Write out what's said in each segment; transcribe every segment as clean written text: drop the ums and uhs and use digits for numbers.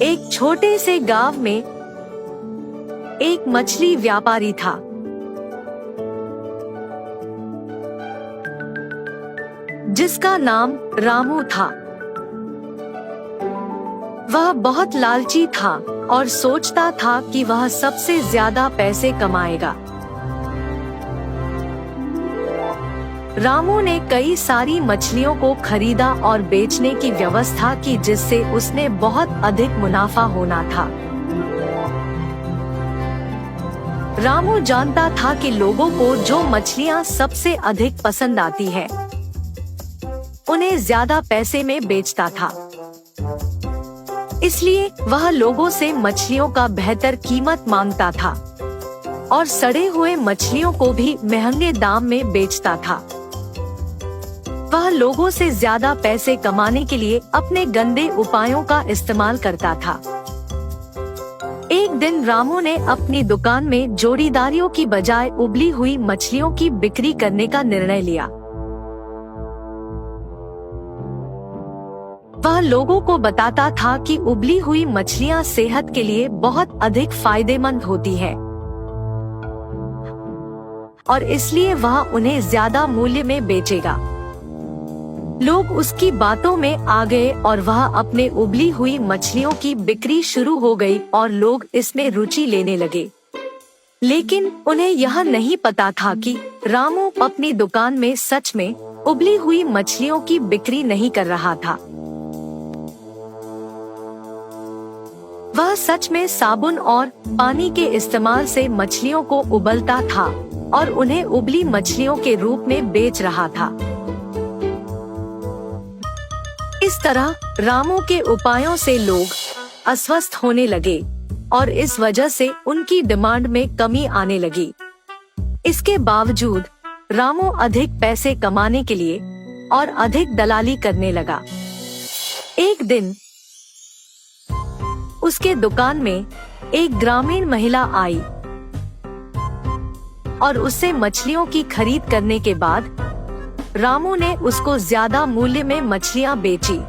एक छोटे से गांव में एक मछली व्यापारी था। जिसका नाम रामू था। वह बहुत लालची था और सोचता था कि वह सबसे ज्यादा पैसे कमाएगा। रामू ने कई सारी मछलियों को खरीदा और बेचने की व्यवस्था की, जिससे उसने बहुत अधिक मुनाफा होना था। रामू जानता था कि लोगों को जो मछलियां सबसे अधिक पसंद आती है, उन्हें ज्यादा पैसे में बेचता था। इसलिए वह लोगों से मछलियों का बेहतर कीमत मांगता था और सड़े हुए मछलियों को भी महंगे दाम में बेचता था। वह लोगों से ज्यादा पैसे कमाने के लिए अपने गंदे उपायों का इस्तेमाल करता था। एक दिन रामू ने अपनी दुकान में जोड़ीदारियों की बजाय उबली हुई मछलियों की बिक्री करने का निर्णय लिया। वह लोगों को बताता था कि उबली हुई मछलियां सेहत के लिए बहुत अधिक फायदेमंद होती है और इसलिए वह उन्हें ज्यादा मूल्य में बेचेगा। लोग उसकी बातों में आ गए और वह अपने उबली हुई मछलियों की बिक्री शुरू हो गई और लोग इसमें रुचि लेने लगे। लेकिन उन्हें यह नहीं पता था कि रामू अपनी दुकान में सच में उबली हुई मछलियों की बिक्री नहीं कर रहा था। वह सच में साबुन और पानी के इस्तेमाल से मछलियों को उबलता था और उन्हें उबली मछलियों के रूप में बेच रहा था। इस तरह रामू के उपायों से लोग अस्वस्थ होने लगे और इस वजह से उनकी डिमांड में कमी आने लगी। इसके बावजूद रामू अधिक पैसे कमाने के लिए और अधिक दलाली करने लगा। एक दिन उसके दुकान में एक ग्रामीण महिला आई और उससे मछलियों की खरीद करने के बाद रामू ने उसको ज्यादा मूल्य में मछलियां बेची।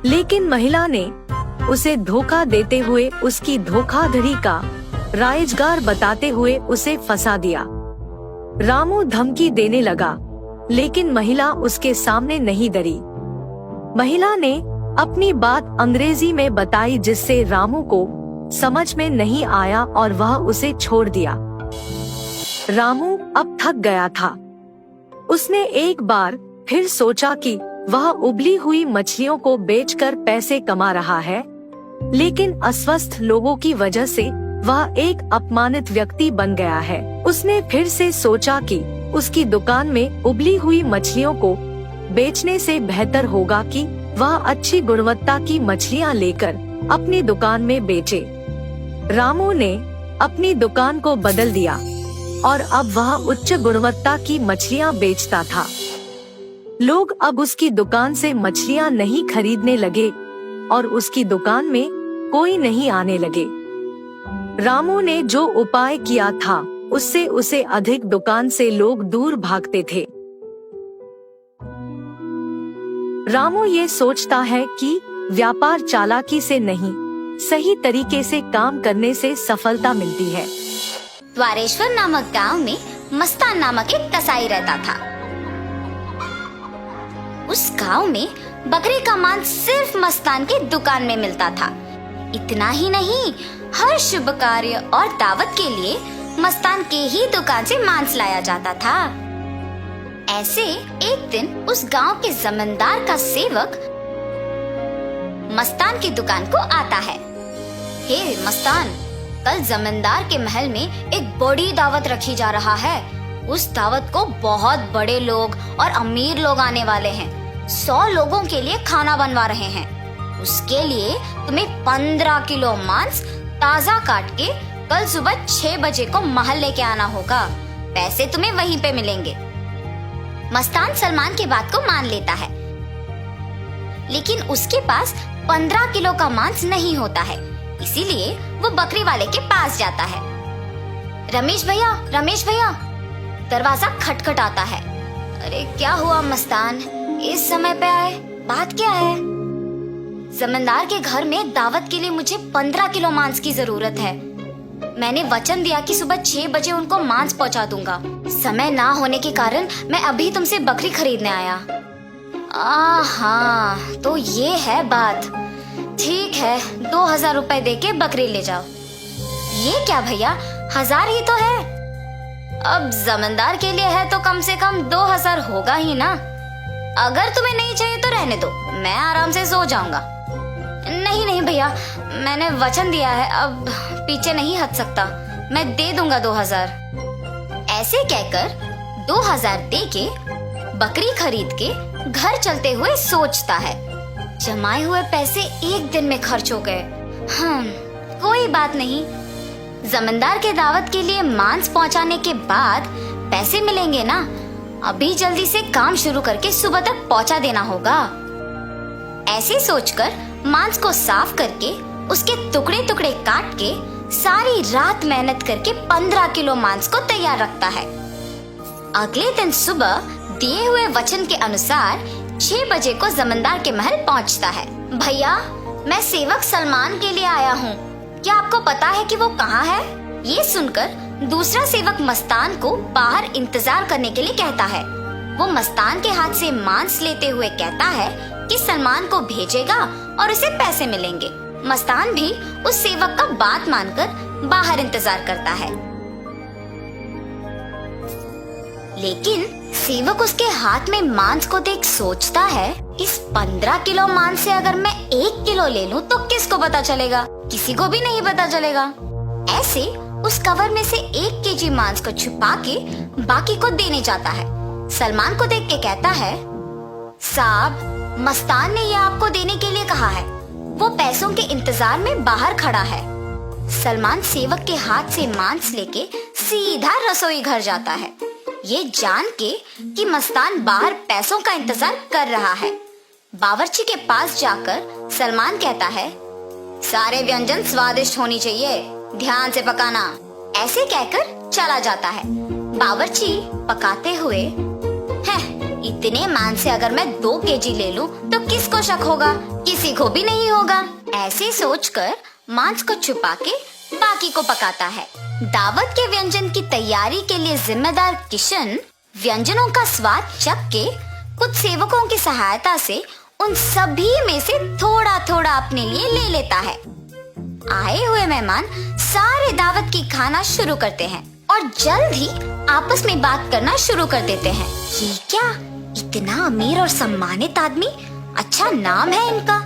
लेकिन महिला ने उसे धोखा देते हुए उसकी धोखाधड़ी का राइजगार बताते हुए उसे फंसा दिया। रामू धमकी देने लगा, लेकिन महिला उसके सामने नहीं डरी। महिला ने अपनी बात अंग्रेजी में बताई, जिससे रामू को समझ में नहीं आया और वह उसे छोड़ दिया। रामू अब थक गया था। उसने एक बार फिर सोचा कि वह उबली हुई मछलियों को बेचकर पैसे कमा रहा है, लेकिन अस्वस्थ लोगों की वजह से वह एक अपमानित व्यक्ति बन गया है। उसने फिर से सोचा कि उसकी दुकान में उबली हुई मछलियों को बेचने से बेहतर होगा कि वह अच्छी गुणवत्ता की मछलियां लेकर अपनी दुकान में बेचे। रामू ने अपनी दुकान को बदल दिया और अब वह उच्च गुणवत्ता की मछलियां बेचता था। लोग अब उसकी दुकान से मछलियां नहीं खरीदने लगे और उसकी दुकान में कोई नहीं आने लगे। रामू ने जो उपाय किया था, उससे उसे अधिक दुकान से लोग दूर भागते थे। रामू ये सोचता है कि व्यापार चालाकी से नहीं, सही तरीके से काम करने से सफलता मिलती है। द्वारेश्वर नामक गांव में मस्तान नामक एक कसाई रहता था। उस गांव में बकरे का मांस सिर्फ मस्तान की दुकान में मिलता था। इतना ही नहीं, हर शुभ कार्य और दावत के लिए मस्तान के ही दुकान से मांस लाया जाता था। ऐसे एक दिन उस गांव के जमींदार का सेवक मस्तान की दुकान को आता है। हे मस्तान, कल जमींदार के महल में एक बड़ी दावत रखी जा रहा है। उस दावत को बहुत बड़े लोग और अमीर लोग आने वाले हैं। 100 लोगों के लिए खाना बनवा रहे हैं। उसके लिए तुम्हें 15 किलो मांस ताजा काट के कल सुबह 6 बजे को महल लेके आना होगा। पैसे तुम्हें वहीं पे मिलेंगे। मस्तान सलमान की बात को मान लेता है, लेकिन उसके पास 15 किलो का मांस नहीं होता है। इसीलिए वो बकरी वाले के पास जाता है। रमेश भैया, दरवाजा खटखटाता है। अरे क्या हुआ मस्तान, इस समय पे आए, बात क्या है? जमींदार के घर में दावत के लिए मुझे 15 किलो मांस की जरूरत है। मैंने वचन दिया कि सुबह 6 बजे उनको मांस पहुंचा दूंगा। समय ना होने के कारण मैं अभी तुमसे बकरी खरीदने आया। हाँ, तो ये है बात। ठीक है, 2000 रुपए दे के बकरी ले जाओ। ये क्या भैया, 1000 ही तो है। अब जमींदार के लिए है तो कम से कम 2000 होगा ही ना। अगर तुम्हें नहीं चाहिए तो रहने दो, मैं आराम से सो जाऊंगा। नहीं नहीं भैया, मैंने वचन दिया है, अब पीछे नहीं हट सकता। मैं दे दूंगा 2000। ऐसे कहकर 2000 दे के बकरी खरीद के घर चलते हुए सोचता है, जमाए हुए पैसे एक दिन में खर्च हो गए। कोई बात नहीं, जमींदार के दावत के लिए मांस पहुंचाने के बाद पैसे मिलेंगे ना। अभी जल्दी से काम शुरू करके सुबह तक पहुंचा देना होगा। ऐसे सोचकर मांस को साफ करके उसके टुकड़े टुकड़े काट के सारी रात मेहनत करके 15 किलो मांस को तैयार रखता है। अगले दिन सुबह दिए हुए वचन के अनुसार 6 बजे को जमींदार के महल पहुंचता है। भैया, मैं सेवक सलमान के लिए आया हूँ, क्या आपको पता है कि वो कहाँ है? ये सुनकर दूसरा सेवक मस्तान को बाहर इंतजार करने के लिए कहता है। वो मस्तान के हाथ से मांस लेते हुए कहता है कि सलमान को भेजेगा और उसे पैसे मिलेंगे। मस्तान भी उस सेवक का बात मानकर बाहर इंतजार करता है। लेकिन सेवक उसके हाथ में मांस को देख सोचता है, इस 15 किलो मांस से अगर मैं 1 किलो ले लूं तो किसको पता चलेगा? किसी को भी नहीं पता चलेगा। ऐसे उस कवर में से 1 केजी मांस को छुपा के बाकी को देने जाता है। सलमान को देख के कहता है, साहब, मस्तान ने यह आपको देने के लिए कहा है। वो पैसों के इंतजार में बाहर खड़ा है। सलमान सेवक के हाथ से मांस लेके सीधा रसोई घर जाता है, ये जान के कि मस्तान बाहर पैसों का इंतजार कर रहा है। बावर्ची के पास जाकर सलमान कहता है, सारे व्यंजन स्वादिष्ट होनी चाहिए, ध्यान से पकाना। ऐसे कहकर चला जाता है। बावर्ची पकाते हुए, इतने मांस से अगर मैं 2 केजी ले लूं तो किसको शक होगा? किसी को भी नहीं होगा। ऐसे सोचकर मांस को छुपा के बाकी को पकाता है। दावत के व्यंजन की तैयारी के लिए जिम्मेदार किशन व्यंजनों का स्वाद चख के कुछ सेवकों की सहायता से उन सभी में से थोड़ा थोड़ा अपने लिए ले लेता है। आए हुए मेहमान सारे दावत की खाना शुरू करते हैं और जल्द ही आपस में बात करना शुरू कर देते हैं। ये क्या, इतना अमीर और सम्मानित आदमी, अच्छा नाम है इनका,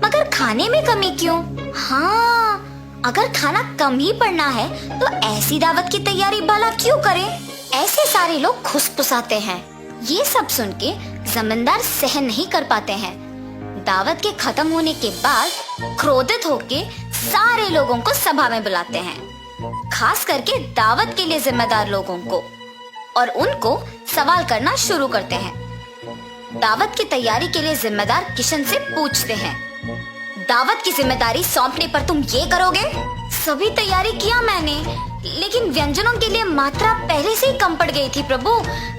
मगर खाने में कमी क्यों? हाँ, अगर खाना कम ही पड़ना है तो ऐसी दावत की तैयारी भला क्यों करें? ऐसे सारे लोग खुसफुसाते हैं। ये सब सुन के जमींदार सहन नहीं कर पाते हैं। दावत के खत्म होने के बाद क्रोधित होके सारे लोगों को सभा में बुलाते हैं, खास करके दावत के लिए जिम्मेदार लोगों को, और उनको सवाल करना शुरू करते हैं। दावत की तैयारी के लिए जिम्मेदार किशन से पूछते हैं, दावत की जिम्मेदारी सौंपने पर तुम ये करोगे? सभी तैयारी किया मैंने, लेकिन व्यंजनों के लिए मात्रा पहले से ही कम पड़ गई थी प्रभु।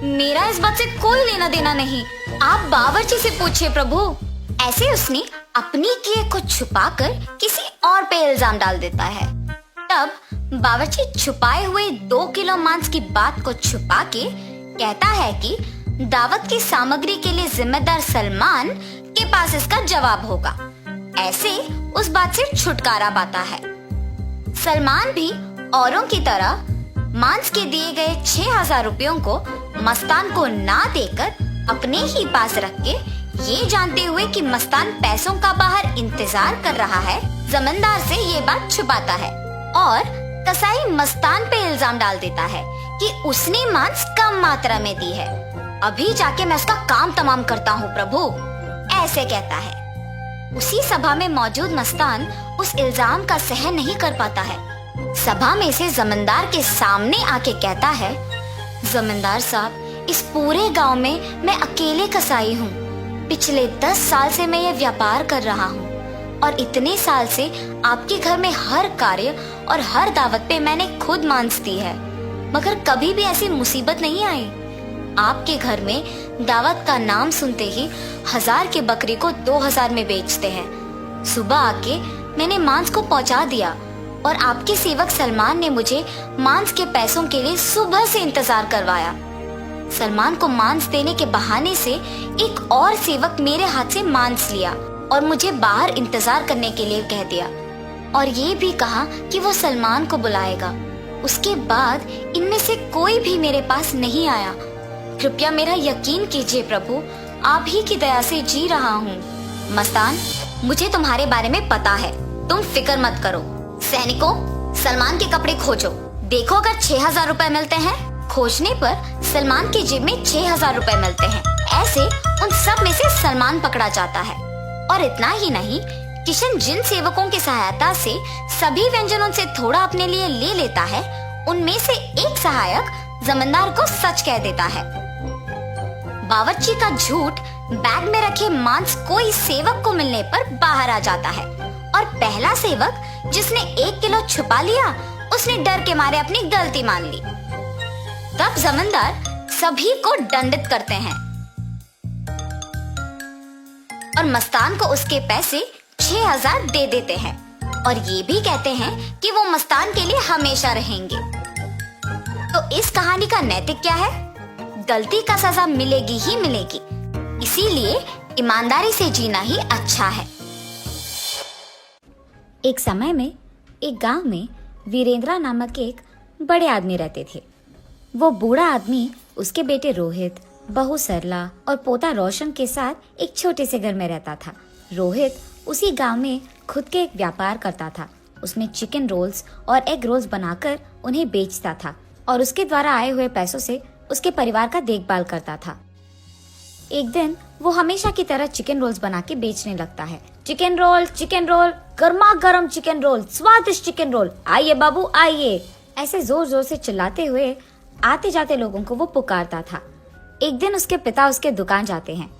मेरा इस बात से कोई लेना देना नहीं, आप बावर्ची से पूछिए प्रभु। ऐसे उसने अपनी किए को छुपाकर किसी और पे इल्जाम डाल देता है। तब बावर्ची छुपाए हुए 2 किलो मांस की बात को छुपा के कहता है कि दावत की सामग्री के लिए जिम्मेदार सलमान के पास इसका जवाब होगा। ऐसे उस बात से छुटकारा पाता है। सलमान भी औरों की तरह मांस के दिए गए 6000 रुपयों को मस्तान को ना देकर अपने ही पास रख के, ये जानते हुए कि मस्तान पैसों का बाहर इंतजार कर रहा है, जमींदार से ये बात छुपाता है और कसाई मस्तान पे इल्जाम डाल देता है कि उसने मांस कम मात्रा में दी है। अभी जाके मैं उसका काम तमाम करता हूँ प्रभु, ऐसे कहता है। उसी सभा में मौजूद मस्तान उस इल्जाम का सहन नहीं कर पाता है। सभा में से जमींदार के सामने आके कहता है, जमींदार साहब, इस पूरे गांव में मैं अकेले कसाई हूँ। पिछले 10 साल से मैं ये व्यापार कर रहा हूँ और इतने साल से आपके घर में हर कार्य और हर दावत पे मैंने खुद मांस दी है, मगर कभी भी ऐसी मुसीबत नहीं आई। आपके घर में दावत का नाम सुनते ही 1000 की बकरी को 2000 में बेचते हैं। सुबह आके मैंने मांस को पहुंचा दिया और आपके सेवक सलमान ने मुझे मांस के पैसों के लिए सुबह से इंतजार करवाया। सलमान को मांस देने के बहाने से एक और सेवक मेरे हाथ से मांस लिया और मुझे बाहर इंतजार करने के लिए कह दिया और ये भी कहा कि वो सलमान को बुलाएगा। उसके बाद इनमें से कोई भी मेरे पास नहीं आया। कृपया मेरा यकीन कीजिए प्रभु, आप ही की दया से जी रहा हूँ। मस्तान, मुझे तुम्हारे बारे में पता है, तुम फिक्र मत करो। सैनिकों, सलमान के कपड़े खोजो, देखो अगर 6000 रुपए मिलते हैं। खोजने पर सलमान की जेब में 6000 रुपए मिलते हैं। ऐसे उन सब में से सलमान पकड़ा जाता है। और इतना ही नहीं, किशन जिन सेवकों की सहायता से सभी व्यंजनों से थोड़ा अपने लिए ले लेता है, उनमें से एक सहायक जमींदार को सच कह देता है। बावर्ची का झूठ बैग में रखे मांस कोई सेवक को मिलने पर बाहर आ जाता है और पहला सेवक जिसने 1 किलो छुपा लिया, उसने डर के मारे अपनी गलती मान ली। तब जमींदार सभी को दंडित करते हैं और मस्तान को उसके पैसे 6000 दे देते हैं और ये भी कहते हैं कि वो मस्तान के लिए हमेशा रहेंगे। तो इस कहानी का नैतिक क्या है? गलती का सजा मिलेगी ही मिलेगी, इसीलिए ईमानदारी से जीना ही अच्छा है। एक समय में एक गांव में वीरेंद्रा नामक एक बड़े आदमी रहते थे। वो बूढ़ा आदमी उसके बेटे रोहित, बहू सरला और पोता रोशन के साथ एक छोटे से घर में रहता था। रोहित उसी गांव में खुद के एक व्यापार करता था। उसमें चिकन रोल्स और एग रोल्स बनाकर उन्हें बेचता था और उसके द्वारा आए हुए पैसों से उसके परिवार का देखभाल करता था। एक दिन वो हमेशा की तरह चिकन रोल्स बना के बेचने लगता है। चिकन रोल, गर्मा गर्म चिकन रोल, स्वादिष्ट चिकन रोल, आइए बाबू आइए, ऐसे जोर जोर से चिल्लाते हुए आते जाते लोगों को वो पुकारता था। एक दिन उसके पिता उसके दुकान जाते हैं।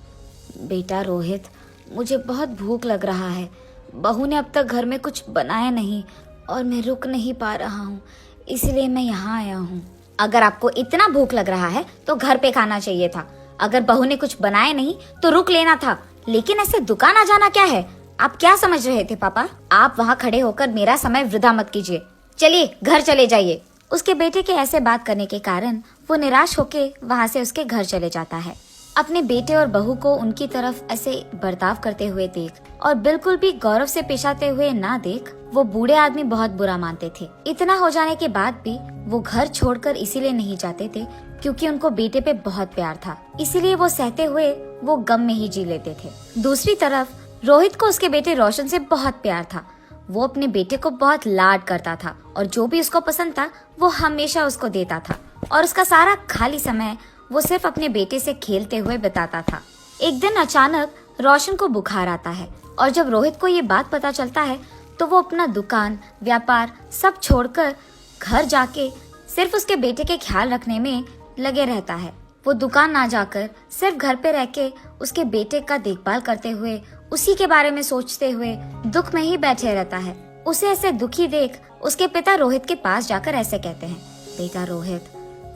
बेटा रोहित, मुझे बहुत भूख लग रहा है। बहू ने अब तक घर में कुछ बनाया नहीं और मैं रुक नहीं पा रहा हूँ, इसलिए मैं यहाँ आया हूँ। अगर आपको इतना भूख लग रहा है तो घर पे खाना चाहिए था। अगर बहू ने कुछ बनाया नहीं तो रुक लेना था, लेकिन ऐसे दुकान आ जाना क्या है? आप क्या समझ रहे थे पापा? आप वहाँ खड़े होकर मेरा समय वृथा मत कीजिए, चलिए घर चले जाइए। उसके बेटे के ऐसे बात करने के कारण वो निराश होके वहाँ से उसके घर चले जाता है। अपने बेटे और बहू को उनकी तरफ ऐसे बर्ताव करते हुए देख और बिल्कुल भी गौरव से पेश आते हुए ना देख वो बूढ़े आदमी बहुत बुरा मानते थे। इतना हो जाने के बाद भी वो घर छोड़कर इसीलिए नहीं जाते थे क्योंकि उनको बेटे पे बहुत प्यार था, इसीलिए वो सहते हुए वो गम में ही जी लेते थे। दूसरी तरफ रोहित को उसके बेटे रोशन से बहुत प्यार था। वो अपने बेटे को बहुत लाड करता था और जो भी उसको पसंद था वो हमेशा उसको देता था और उसका सारा खाली समय वो सिर्फ अपने बेटे से खेलते हुए बिताता था। एक दिन अचानक रोशन को बुखार आता है और जब रोहित को ये बात पता चलता है तो वो अपना दुकान, व्यापार सब छोड़कर घर जाके सिर्फ उसके बेटे के ख्याल रखने में लगे रहता है। वो दुकान ना जाकर सिर्फ घर पे रह के उसके बेटे का देखभाल करते हुए उसी के बारे में सोचते हुए दुख में ही बैठे रहता है। उसे ऐसे दुखी देख उसके पिता रोहित के पास जाकर ऐसे कहते हैं, बेटा रोहित,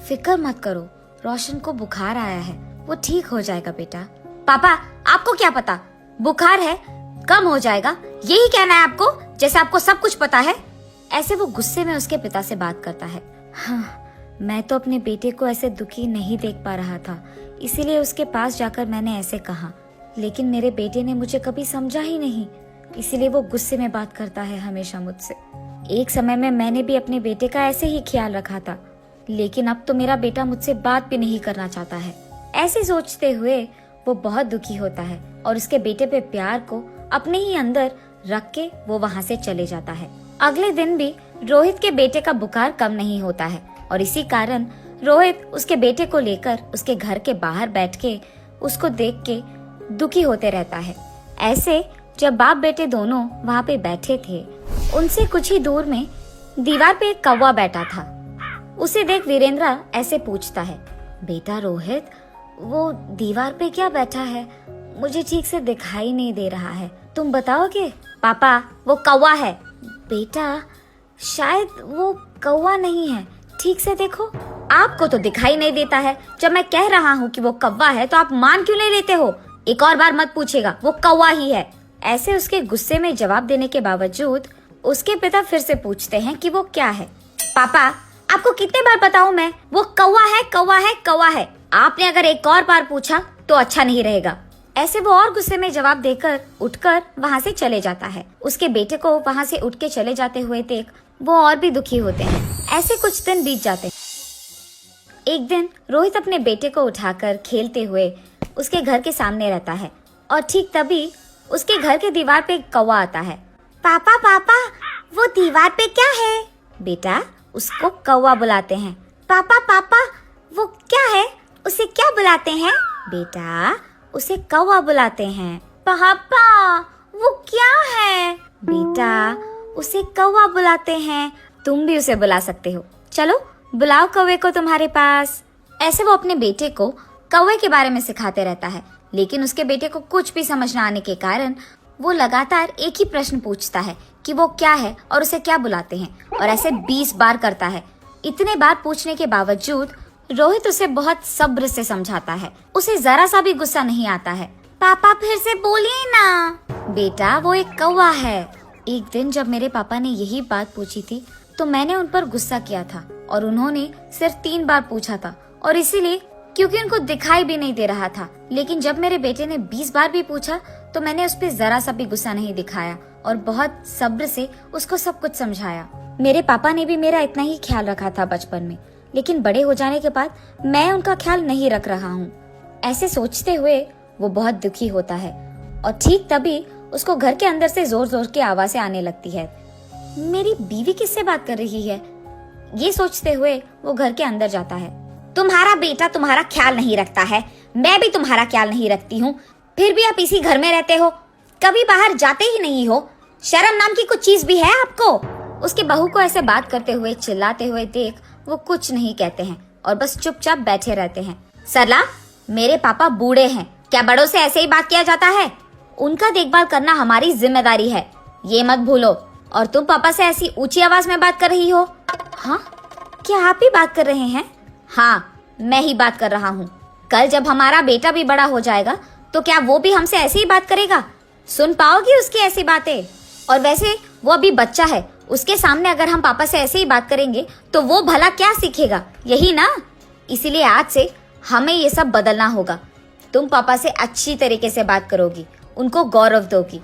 फिक्र मत करो, रोशन को बुखार आया है, वो ठीक हो जाएगा बेटा। पापा, आपको क्या पता, बुखार है, कम हो जाएगा, यही कहना है आपको, जैसे आपको सब कुछ पता है। ऐसे वो गुस्से में उसके पिता से बात करता है। हाँ, मैं तो अपने बेटे को ऐसे दुखी नहीं देख पा रहा था, इसीलिए उसके पास जाकर मैंने ऐसे कहा, लेकिन मेरे बेटे ने मुझे कभी समझा ही नहीं, इसीलिए वो गुस्से में बात करता है हमेशा मुझसे। एक समय में मैंने भी अपने बेटे का ऐसे ही ख्याल रखा था, लेकिन अब तो मेरा बेटा मुझसे बात भी नहीं करना चाहता है। ऐसे सोचते हुए वो बहुत दुखी होता है और उसके बेटे पे प्यार को अपने ही अंदर रख के वो वहाँ से चले जाता है। अगले दिन भी रोहित के बेटे का बुखार कम नहीं होता है और इसी कारण रोहित उसके बेटे को लेकर उसके घर के बाहर बैठ के उसको देख के दुखी होते रहता है। ऐसे जब बाप बेटे दोनों वहाँ पे बैठे थे, उनसे कुछ ही दूर में दीवार पे एक कौवा बैठा था। उसे देख वीरेंद्र ऐसे पूछता है, बेटा रोहित, वो दीवार पे क्या बैठा है? मुझे ठीक से दिखाई नहीं दे रहा है, तुम बताओगे? पापा, वो कौवा है। बेटा, शायद वो कौवा नहीं है, ठीक से देखो। आपको तो दिखाई नहीं देता है, जब मैं कह रहा हूँ कि वो कौवा है तो आप मान क्यों नहीं लेते हो? एक और बार मत पूछेगा, वो कौवा ही है। ऐसे उसके गुस्से में जवाब देने के बावजूद उसके पिता फिर से पूछते हैं कि वो क्या है। पापा, आपको कितने बार बताऊं मैं, वो कौवा है, कौवा है, कौवा है। आपने अगर एक और बार पूछा तो अच्छा नहीं रहेगा। ऐसे वो और गुस्से में जवाब देकर उठकर वहाँ से चले जाता है। उसके बेटे को वहाँ से उठ के चले जाते हुए देख वो और भी दुखी होते हैं। ऐसे कुछ दिन बीत जाते हैं। एक दिन रोहित अपने बेटे को उठाकर खेलते हुए उसके घर के सामने रहता है और ठीक तभी उसके घर के दीवार पे एक कौवा आता है। पापा पापा, वो दीवार पे क्या है? बेटा, उसको कौवा बुलाते हैं। पापा पापा, वो क्या है, उसे क्या बुलाते हैं? बेटा, उसे कौवा बुलाते हैं। पापा, वो क्या है? बेटा, उसे कौवा बुलाते हैं। तुम भी उसे बुला सकते हो। चलो बुलाओ कौवे को तुम्हारे पास। ऐसे वो अपने बेटे को कौवे के बारे में सिखाते रहता है, लेकिन उसके बेटे को कुछ भी समझ न आने के कारण वो लगातार एक ही प्रश्न पूछता है कि वो क्या है और उसे क्या बुलाते हैं, और ऐसे 20 बार करता है। इतने बार पूछने के बावजूद रोहित उसे बहुत सब्र से समझाता है। उसे जरा सा भी गुस्सा नहीं आता है। पापा फिर से बोलिए ना। बेटा, वो एक कौवा है। एक दिन जब मेरे पापा ने यही बात पूछी थी तो मैंने उन पर गुस्सा किया था और उन्होंने सिर्फ 3 बार पूछा था, और इसीलिए क्योंकि उनको दिखाई भी नहीं दे रहा था। लेकिन जब मेरे बेटे ने 20 बार भी पूछा तो मैंने उस पर जरा सा भी गुस्सा नहीं दिखाया और बहुत सब्र से उसको सब कुछ समझाया। मेरे पापा ने भी मेरा इतना ही ख्याल रखा था बचपन में, लेकिन बड़े हो जाने के बाद मैं उनका ख्याल नहीं रख रहा हूँ। ऐसे सोचते हुए वो बहुत दुखी होता है और ठीक तभी उसको घर के अंदर से जोर जोर की आवाजें आने लगती है। मेरी बीवी किससे बात कर रही है? ये सोचते हुए वो घर के अंदर जाता है। तुम्हारा बेटा तुम्हारा ख्याल नहीं रखता है, मैं भी तुम्हारा ख्याल नहीं रखती हूँ, फिर भी आप इसी घर में रहते हो, कभी बाहर जाते ही नहीं हो। शर्म नाम की कुछ चीज भी है आपको? उसकी बहू को ऐसे बात करते हुए चिल्लाते हुए देख वो कुछ नहीं कहते हैं और बस चुपचाप बैठे रहते हैं। सरला, मेरे पापा बूढ़े हैं, क्या बड़ों से ऐसे ही बात किया जाता है? उनका देखभाल करना हमारी जिम्मेदारी है, ये मत भूलो। और तुम पापा से ऐसी ऊंची आवाज में बात कर रही हो? हाँ, क्या आप ही बात कर रहे हैं? हाँ, मैं ही बात कर रहा हूँ। कल जब हमारा बेटा भी बड़ा हो जाएगा तो क्या वो भी हमसे ऐसे ही बात करेगा? सुन पाओगी उसकी ऐसी बातें? और वैसे वो अभी बच्चा है, उसके सामने अगर हम पापा से ऐसे ही बात करेंगे तो वो भला क्या सीखेगा, यही ना? इसीलिए आज से हमें ये सब बदलना होगा। तुम पापा से अच्छी तरीके से बात करोगी, उनको गौरव दोगी।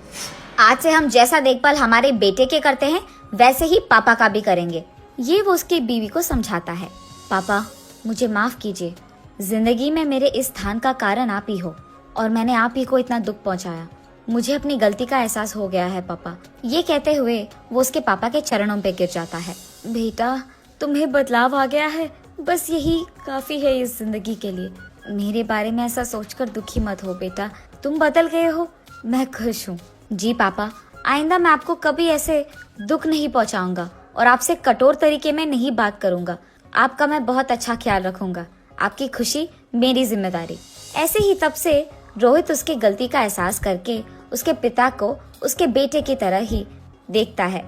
आज से हम जैसा देखभाल हमारे बेटे के करते हैं वैसे ही पापा का भी करेंगे। ये वो उसकी बीवी को समझाता है। पापा, मुझे माफ कीजिए, जिंदगी में मेरे इस स्थान का कारण आप ही हो और मैंने आप ही को इतना दुख पहुंचाया। मुझे अपनी गलती का एहसास हो गया है पापा। ये कहते हुए वो उसके पापा के चरणों पे गिर जाता है। बेटा, तुम्हें बदलाव आ गया है, बस यही काफी है इस जिंदगी के लिए। मेरे बारे में ऐसा सोचकर दुखी मत हो बेटा, तुम बदल गए हो, मैं खुश हूँ। जी पापा, आइंदा मैं आपको कभी ऐसे दुख नहीं पहुँचाऊंगा और आपसे कठोर तरीके में नहीं बात करूंगा। आपका मैं बहुत अच्छा ख्याल रखूंगा, आपकी खुशी मेरी जिम्मेदारी। ऐसे ही तब से रोहित उसकी गलती का एहसास करके उसके पिता को उसके बेटे की तरह ही देखता है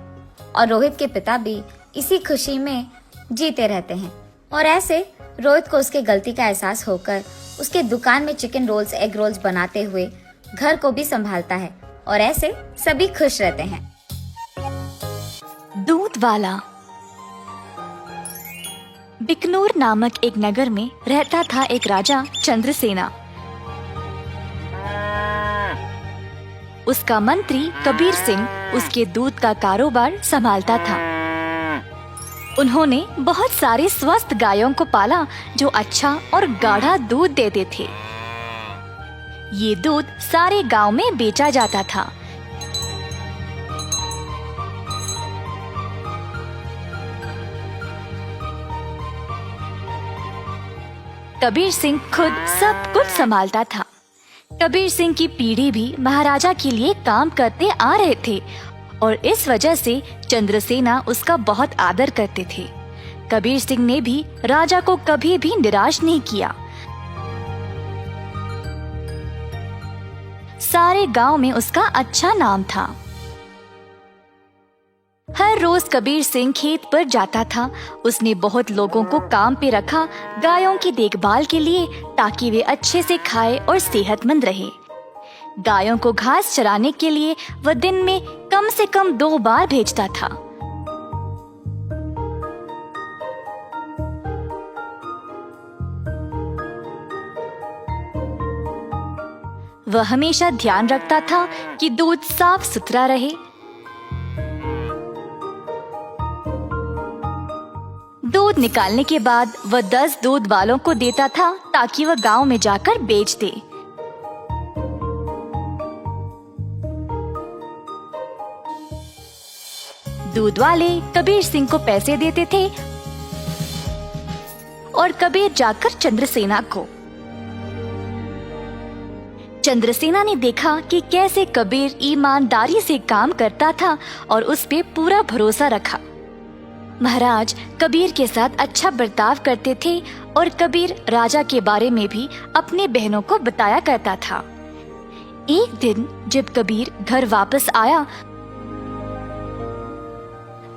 और रोहित के पिता भी इसी खुशी में जीते रहते हैं। और ऐसे रोहित को उसके गलती का एहसास होकर उसके दुकान में चिकन रोल्स, एग रोल्स बनाते हुए घर को भी संभालता है और ऐसे सभी खुश रहते हैं। दूध वाला। बिकनूर नामक एक नगर में रहता था एक राजा चंद्रसेना। उसका मंत्री कबीर सिंह उसके दूध का कारोबार संभालता था। उन्होंने बहुत सारे स्वस्थ गायों को पाला जो अच्छा और गाढ़ा दूध देते थे। ये दूध सारे गांव में बेचा जाता था। कबीर सिंह खुद सब कुछ संभालता था। कबीर सिंह की पीढ़ी भी महाराजा के लिए काम करते आ रहे थे और इस वजह से चंद्रसेना उसका बहुत आदर करते थे। कबीर सिंह ने भी राजा को कभी भी निराश नहीं किया। सारे गांव में उसका अच्छा नाम था। हर रोज कबीर सिंह खेत पर जाता था। उसने बहुत लोगों को काम पे रखा गायों की देखभाल के लिए, ताकि वे अच्छे से खाए और सेहतमंद रहे। गायों को घास चराने के लिए वह दिन में कम से कम 2 बार भेजता था। वह हमेशा ध्यान रखता था कि दूध साफ सुथरा रहे। दूध निकालने के बाद वह 10 दूध वालों को देता था ताकि वह गांव में जाकर बेच दे। दूध वाले कबीर सिंह को पैसे देते थे और कबीर जाकर चंद्रसेना को। चंद्रसेना ने देखा कि कैसे कबीर ईमानदारी से काम करता था और उस पे पूरा भरोसा रखा। महाराज कबीर के साथ अच्छा बर्ताव करते थे और कबीर राजा के बारे में भी अपने बहनों को बताया करता था। एक दिन जब कबीर घर वापस आया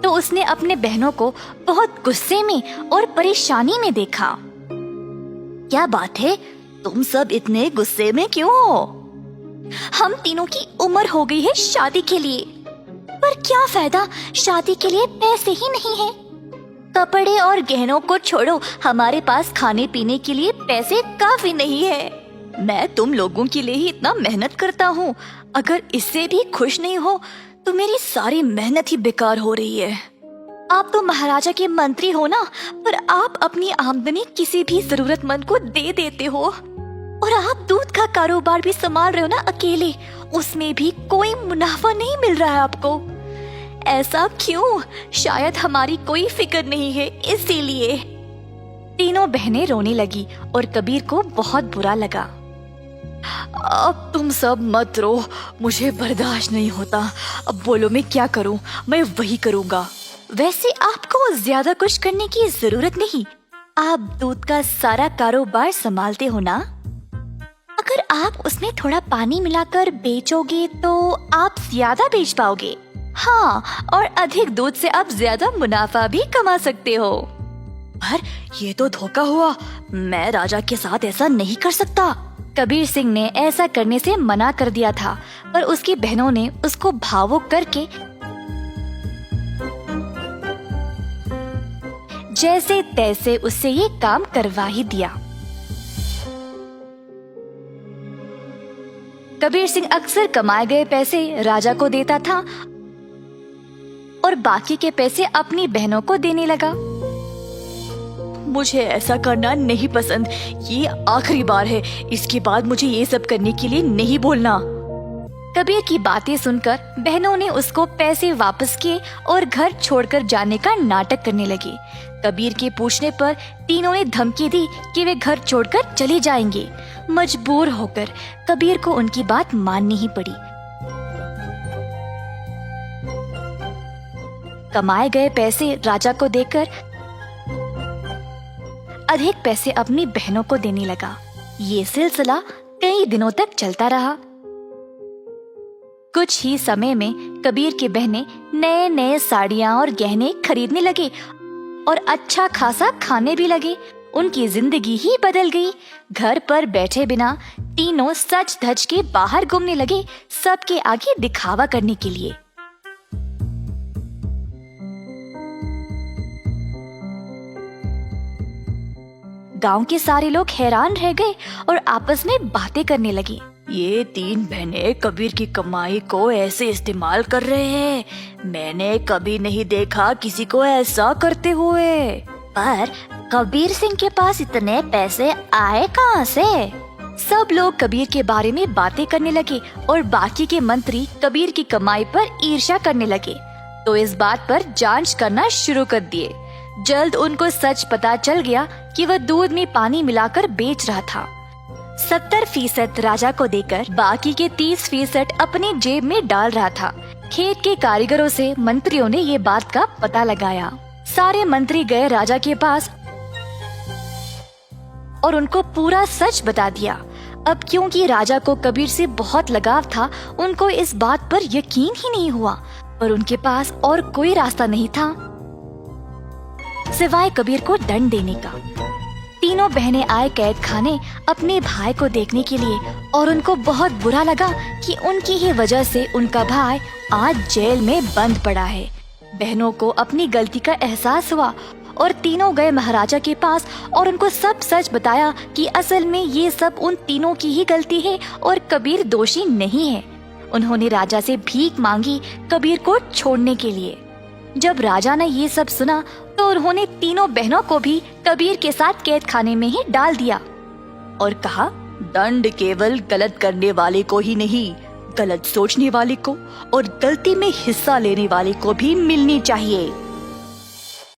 तो उसने अपने बहनों को बहुत गुस्से में और परेशानी में देखा। क्या बात है, तुम सब इतने गुस्से में क्यों हो? हम तीनों की उम्र हो गई है शादी के लिए, पर क्या फायदा, शादी के लिए पैसे ही नहीं है। कपड़े और गहनों को छोड़ो, हमारे पास खाने पीने के लिए पैसे काफी नहीं है। मैं तुम लोगों के लिए ही इतना मेहनत करता हूँ, अगर इससे भी खुश नहीं हो तो मेरी सारी मेहनत ही बेकार हो रही है। आप तो महाराजा के मंत्री हो ना, पर आप अपनी आमदनी किसी भी जरूरतमंद को दे देते हो। और आप दूध का कारोबार भी संभाल रहे हो ना अकेले, उसमें भी कोई मुनाफा नहीं मिल रहा है आपको। ऐसा क्यों? शायद हमारी कोई फिक्र नहीं है इसीलिए। तीनों बहनें रोने लगी और कबीर को बहुत बुरा लगा। अब तुम सब मत रो, मुझे बर्दाश्त नहीं होता। अब बोलो मैं क्या करूं? मैं वही करूंगा। वैसे आपको ज्यादा कुछ करने की जरूरत नहीं, आप दूध का सारा कारोबार संभालते हो ना। अगर आप उसमें थोड़ा पानी मिलाकर बेचोगे तो आप ज्यादा बेच पाओगे। हाँ, और अधिक दूध से आप ज्यादा मुनाफा भी कमा सकते हो। पर ये तो धोखा हुआ, मैं राजा के साथ ऐसा नहीं कर सकता। कबीर सिंह ने ऐसा करने से मना कर दिया था, पर उसकी बहनों ने उसको भावुक करके जैसे तैसे उससे ये काम करवा ही दिया। कबीर सिंह अक्सर कमाए गए पैसे राजा को देता था और बाकी के पैसे अपनी बहनों को देने लगा। मुझे ऐसा करना नहीं पसंद, ये आखिरी बार है, इसके बाद मुझे ये सब करने के लिए नहीं बोलना। कबीर की बातें सुनकर बहनों ने उसको पैसे वापस किए और घर छोड़कर जाने का नाटक करने लगी। कबीर के पूछने पर तीनों ने धमकी दी कि वे घर छोड़कर चले जाएंगे। मजबूर होकर कबीर को उनकी बात माननी ही पड़ी। कमाए गए पैसे राजा को देकर अधिक पैसे अपनी बहनों को देने लगा। ये सिलसिला कई दिनों तक चलता रहा। कुछ ही समय में कबीर की बहनें नए नए साड़ियां और गहने खरीदने लगे और अच्छा खासा खाने भी लगे। उनकी जिंदगी ही बदल गई। घर पर बैठे बिना तीनों सज धज के बाहर घूमने लगे, सबके आगे दिखावा करने के लिए। गांव के सारे लोग हैरान रह गए और आपस में बातें करने लगे। ये 3 बहनें कबीर की कमाई को ऐसे इस्तेमाल कर रहे हैं। मैंने कभी नहीं देखा किसी को ऐसा करते हुए। पर कबीर सिंह के पास इतने पैसे आए कहाँ से? सब लोग कबीर के बारे में बातें करने लगे और बाकी के मंत्री कबीर की कमाई पर ईर्ष्या करने लगे, तो इस बात पर जांच करना शुरू कर दिए। जल्द उनको सच पता चल गया कि वह दूध में पानी मिलाकर बेच रहा था। 70% राजा को देकर बाकी के 30% अपनी जेब में डाल रहा था। खेत के कारीगरों से मंत्रियों ने ये बात का पता लगाया। सारे मंत्री गए राजा के पास और उनको पूरा सच बता दिया। अब क्योंकि राजा को कबीर से बहुत लगाव था, उनको इस बात पर यकीन ही नहीं हुआ, पर उनके पास और कोई रास्ता नहीं था सिवाय कबीर को दंड देने का। तीनों बहनें आए कैद खाने अपने भाई को देखने के लिए और उनको बहुत बुरा लगा कि उनकी ही वजह से उनका भाई आज जेल में बंद पड़ा है। बहनों को अपनी गलती का एहसास हुआ और तीनों गए महाराजा के पास और उनको सब सच बताया कि असल में ये सब उन तीनों की ही गलती है और कबीर दोषी नहीं है। उन्होंने राजा से भीख मांगी कबीर को छोड़ने के लिए। जब राजा ने ये सब सुना तो उन्होंने तीनों बहनों को भी कबीर के साथ कैद खाने में ही डाल दिया और कहा, दंड केवल गलत करने वाले को ही नहीं, गलत सोचने वाले को और गलती में हिस्सा लेने वाले को भी मिलनी चाहिए।